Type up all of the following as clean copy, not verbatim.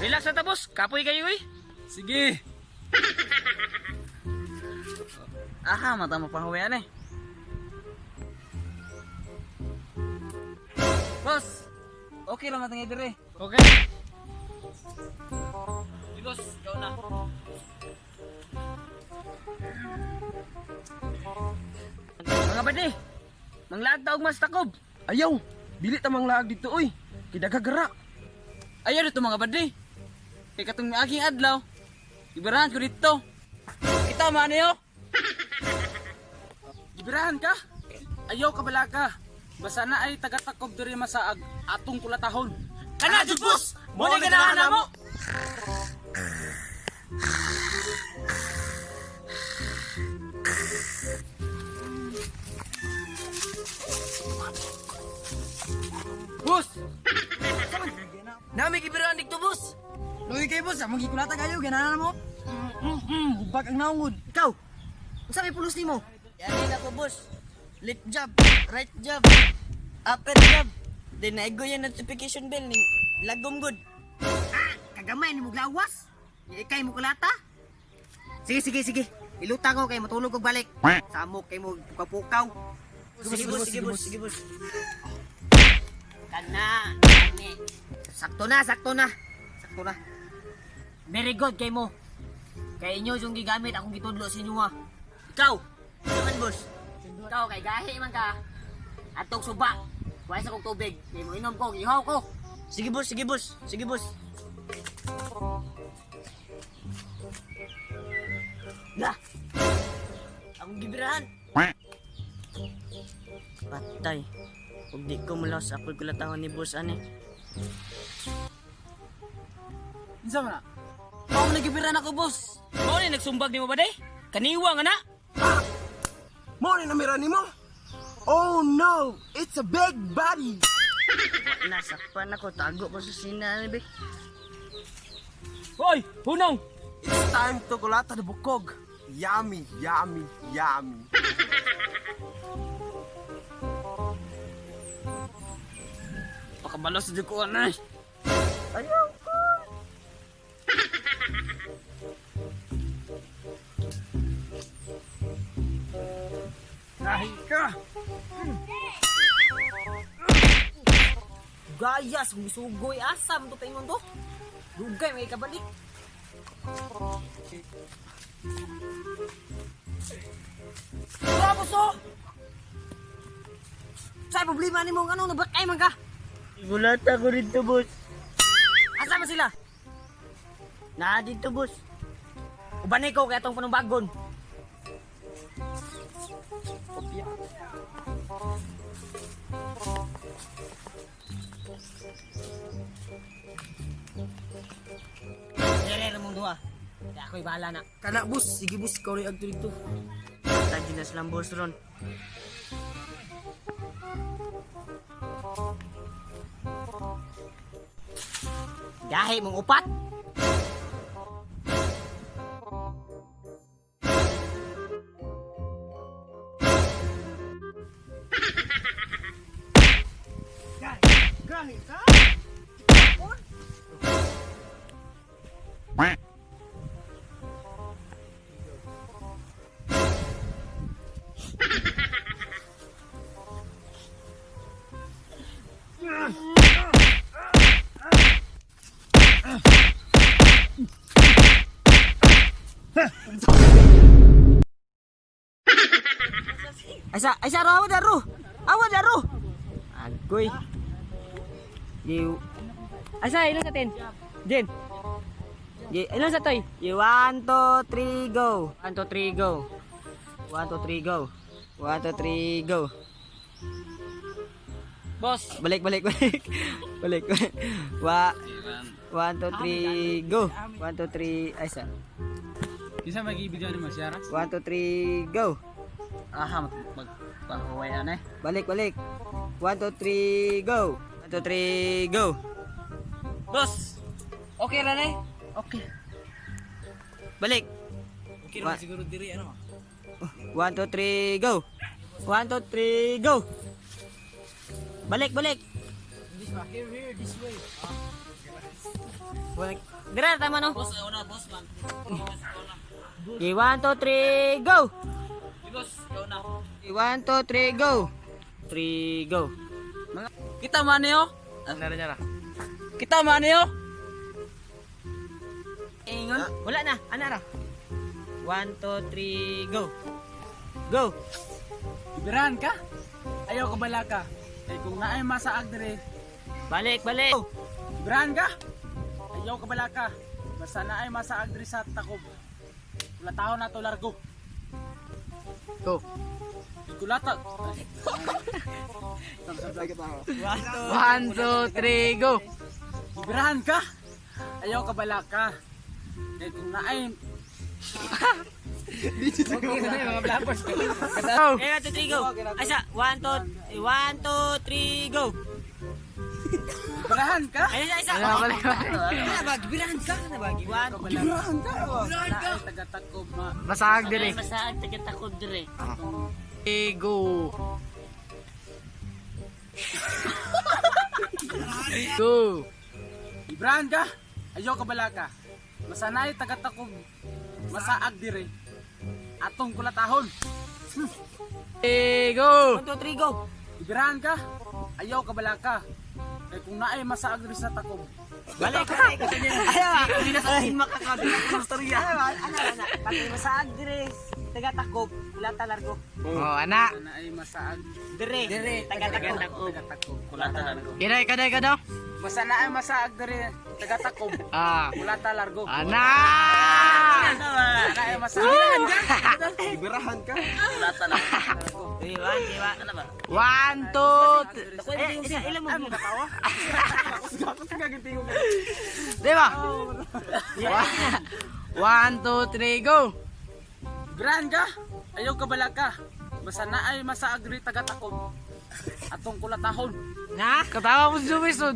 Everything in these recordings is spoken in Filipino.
Relax na tapos, kapoy kayo eh. Sige. Aha, mata mo pahawayan eh. Boss, okay lang matangay dire. Okay. Di boss, ikaw na. Mga badi, manglaag taog mas takob. Ayaw. Dili ta manglaag dito oy. Kidagagara. Ayaw dito mga badi. Kaya katong aking adlaw, ibarahan ko dito. Kita man niyo. Gibirahan ka? Ayaw ka bala ka. Basta na ay taga-takob diri masaag atong kulatahon. Kana jud boss, mo ni ganahan na mo. Boss! Nami gibirahan dito boss. Lugi kay boss, among gikulata kayo ganahan mo. Hubag ang naungod. Ikaw, unsa may pulos nimo? Yan ako boss. Left job, right job, upper job. Then naigo yung notification bell ni lagom good. Kagamay ni mo glawas. Ikay mo kulata. Sige. Iluta ko kay matulog og balik. Samok kay mo pukaw-pukaw. Sige boss. Kana, Sakto na. very good kay mo. Kay inyo yung gigamit akong gitudlo sa inyo ha. Ikaw, naman boss. Ikaw kay gahi man ka. Atong suba. Kuha sa kong tubig. Kay mo inom ko, ihaw ko. Sige boss. Lah. Akong gibirahan. Patay. Kung di ko mulas, ako'y kulatawan ni boss ani. Isa man na. Mao nagibiran ako boss. Mao ni nagsumbag nimo ba day? Kaniwa nga na. Mo ni namira nimo? Oh no, it's a big body. Nasakpan ako, tago ko sa sinabi. Hoy, hunong! It's time to kulata the bukog. Yummy. Pakabalos sa ko na. Ayaw ko. Nahi ka. Gayas, sugoy asam to paingon to. Dugay may kabalik. Bravo so. Sa problema nimo ano nabakay man ka? Gulat ako dito, boss. Asa man sila? Na dito, boss. Uban ko kay atong panumbagon. Dere mong duha. Kaya ako'y bahala na. Kana boss, sige boss, ikaw rin agto dito. Tagin na silang boss ron. Gahi mong upat. Gahi ka? Asa rawa daru. Awa daru. Agoy. You. Asa ilan sa 10? Jen. Ilan sa toy? 1 2 3 go. 1 2 3 go. 1 2 3 go. 1 2 3 go. Boss, balik. Balik. 1 2 3 go. 1 2 3 asa. Isa mag-ibigyan ni Masyara? 1 2 3 go. Aha, magpahuwayan eh. Balik. 1 2 3 go. 1 2 3 go. Boss, okay lang eh. Okay. Balik. Okay naman siguro diri ano? 1 2 3 go. 1 2 3 go. Balik, balik. Here, this way. Balik. Dira, tama no? Boss, ayaw na, boss man. Okay, 1, 2, 3, go! Boss, ayaw na. 1, 2, 3, go! 3, go. Kita man niyo? Nara, nara. Kita man niyo? Ingon. Wala na, anara. 1, 2, 3, go. Go! Ibirahan ka? Ayaw ka bala ka. Kay kung naay masaag dire, Balik, balik. Go! ibirahan ka? Ayaw ka bala ka. Basta naay masaag dire sa takob. Wala tao na to largo. Go. Ikulatag. 1, 2, 3, go! Ibirahan ka? Ayaw ka bala ka. Kay kung naay mga blappers. Go! 1, 2, 3, go! Asa? 1, 2, 3, go! Ibirahan ka? Ay, isa! Ano ba? Gibirahan ka na ba? 1, Ibirahan ka? Naay taga-takob ma. Masaag dire. Masaag taga-takod dire. Go! Go! Ibirahan ka? Ayaw ka bala ka. Masanay taga-takob masaag dire. Atong kulatahon. Go! 1, 2, 3, go! Ibirahan ka? Ayaw ka bala ka. Kay kung naay masaag dire sa takob. Balik, balik! Ayaw! Hindi na sa akin makakabit ng storya. Ano? Pati masaag dire. Taga-takob. Kulata largo. Oh, anak! Naay masaag Dire. Taga-takod. taga-takob. Kulatan na ko. Kiray, kaday ka daw? Basta naay masaag dire taga-takob. Ah. Kulata largo. Anak! Naay masaag. Kulatan na. Diba? Ano ba? 1, 2, isa, ilan mo? Ano katawa? Tapos kagitingo ka. Diba? 1, 2, 3, go! Ibirahan ka? Ayaw ka bala ka. Basta naay masaag dire taga-takob. Atong kulatahon. Na? Katawa mo sumisod.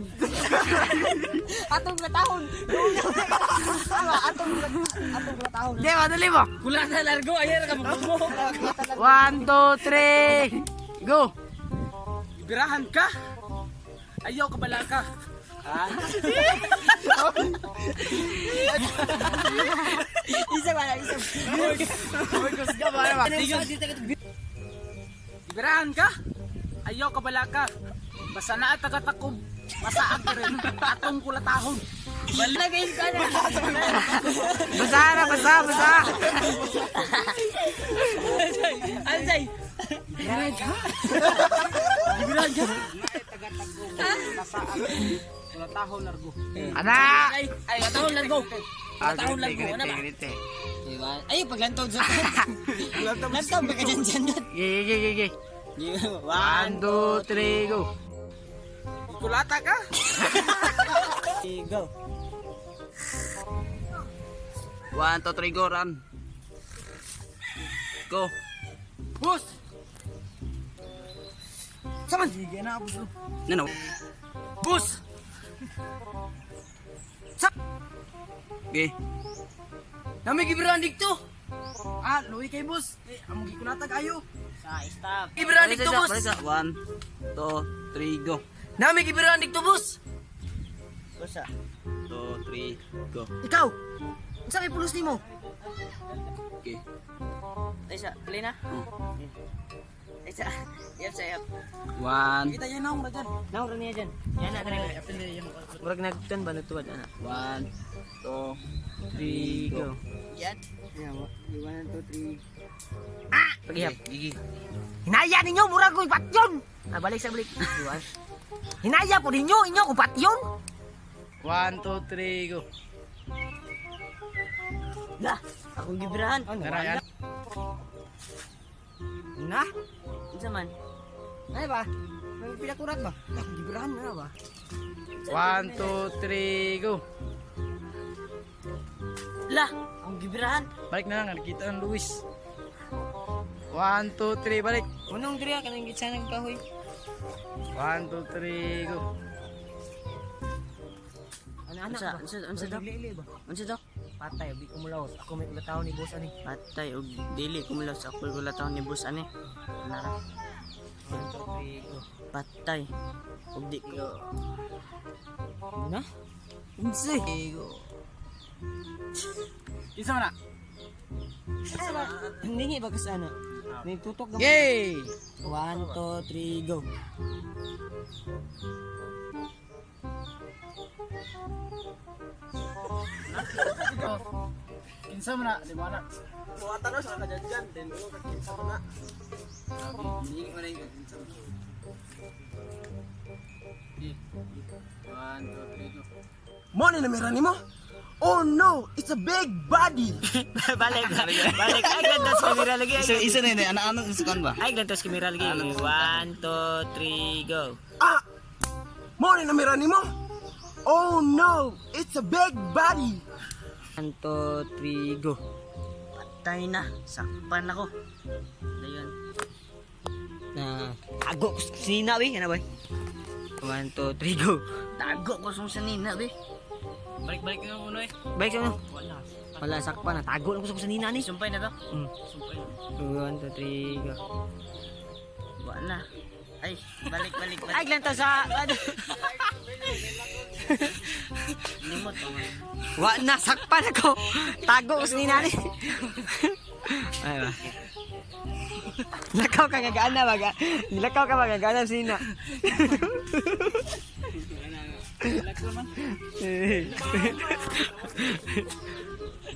Atong katahon. Atong katahon. Di ba, dali mo? Kulatan largo. Ayan ka mo. 1, 2, 3, go! Ibirahan ka? Ayaw ka bala ka. Isa ba? Isa. Burgos ka ba? Ibirahan ka? Ayaw ka bala ka. Basta naa taga-takob. Masaag rin. Atong kulatahon. Balagay ka na. Basa na, basa, basa. Ansay. Ibirahan ka? Ibirahan ka? Naay taga-takob. Masaag rin. Kulatahon largo. Anak! Ay, katahon largo. Katahon largo. Ano ba? Ganite. Diba? Ay, paglantod sa lantod ba ka dyan doon? Gigi. 1, 2, 3, go! Kulata ka? Go! 1, 2, 3, go, run! Go! Boss! Saman! Sige na, boss. Ano? Boss! Okay. Nami gibirahan dito. Ah, luwi kay boss. Among gikulatag ayo. Sa stop. Gibirahan dito boss. 1, 2, 3, go! Nami gibirahan dito boss. Basta. 2, 3, go! Ikaw! Ang sakit pulos ni mo. Okay. Ay, sa, play na? Ay, sa, yap, sa, yap. 1, Kita yan naong radyan. Naura niya dyan. Yan na, tara. murag nagtan ba natuwad, anak? 1, 2, 3, go! Yan. 1, 2, 3. Paghihap. Gigi. Hinaya ninyo, murag ko'y patyon! Ah, balik sa balik. Hinaya po ninyo, inyo ko patyon! 1, 2, 3, go! Lah, akong gibirahan. Narayan. Na? Isa man. Ano ba? May pinakurat ba? Akong gibirahan na ba? 1, 2, 3, go! Lah, akong gibirahan. Balik na lang, nakita ng Luis. 1, 2, 3, balik. Unong diriya, kanang gitsa ng kahoy. 1, 2, 3, go! Ano ba? Unsa daw? Unsa daw? Patay, di kumulaos. Ako may kulataw ni boss ani. Patay og dili kumulaw sa ako kulataw ni boss ani. Nara. 1, 2, 3, go. Patay. Ug di ko. Na? Unsay? Go. Isa man na. Hindi ba kasi ano? May tutok na. Yay! 1, 2, 3, go. Kinsa man na, di ba na? Mga tanong sa kadyan-dyan, din mo kakinsa mo na. Hindi mo na yung kinsa mo. 1, 2, 3, go. Mo ni namira nimo? Oh no, it's a big body. Balik. Balik. Ay, glantos kamera lagi. Isa na yun, ano sukan ba? Ay, glantos kamera lagi. 1, 2, 3, go. Ah! Mo ni namira nimo? Oh no, it's a big body. 1, 2, 3, go. Patay na. Sakpan ako. Dayon. Na, tago ko sa sinina, we. Ano ba? 1, 2, 3, go. Tago ko sa sanina, be. Balik-balik na muna eh. Balik sa ano? Wala, sakpa na. Tago lang ko sa sinina ni. Sumpay na to. Sumpay. 1, 2, 3, go. Wala. Ay, balik. Ay, glantos sa... Ano? Limot pa man. Wa na, sakpa na ko. Tago ko sa sinina ni. Ay, ba? Lakaw ka gagaan na, baga. Nilakaw ka ba gagaan na sina.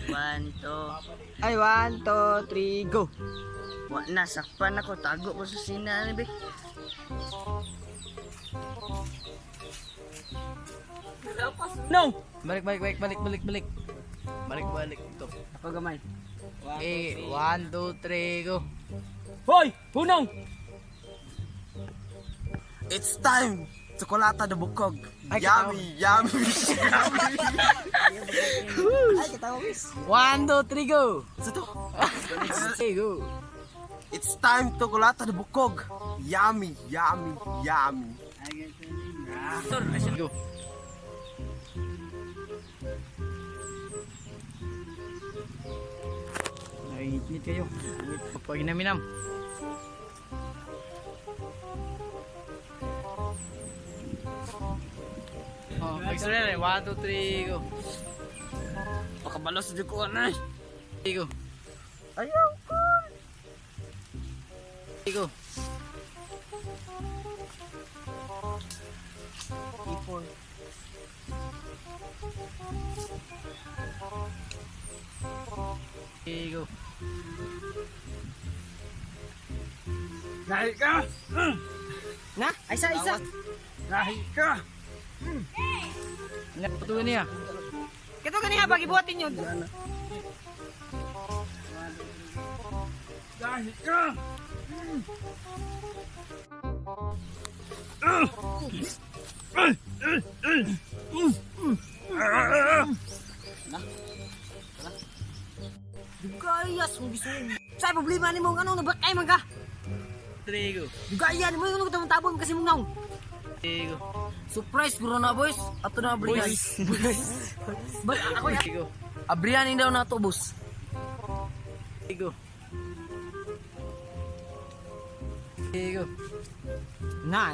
One, two. Ay, 1, 2, 3, go. Wala, sakpan ako. Tago ko sa sanina, be. No! Balik. Balik ito. Ako gamay. Okay, 1, 2, 3, go. Hoy! Punong! It's time. Tsokolata na bukog. Ay, Yummy, yummy. 1, 2, 3, go. Sa to? Okay, go. It's time tsokolata na bukog. Yummy, yummy, yummy. Go. Naiinit kayo. Pag inaminam. Oh, mag-surrender. 1, 2, 3, go. Pakabalos sa ko na. Go. Ayaw ko. Go. Ipon. Go. Nahi ka! Na? Ay, isa. Nahi ka! Patuloy niya. Kito ganiha, pagibuhatin yun. Nahi ka! Gayas, mo gusto mo. Sa'y problema ni mo, ano, nabakay man ka. 3, go. Gaya ni mo, ano, tabon kasi mong naong. 3, go. Surprise bro na boys. Ato na abrihan. Ba, ako ya. Go. Abrihan daw na to boss. Go. Go. Na,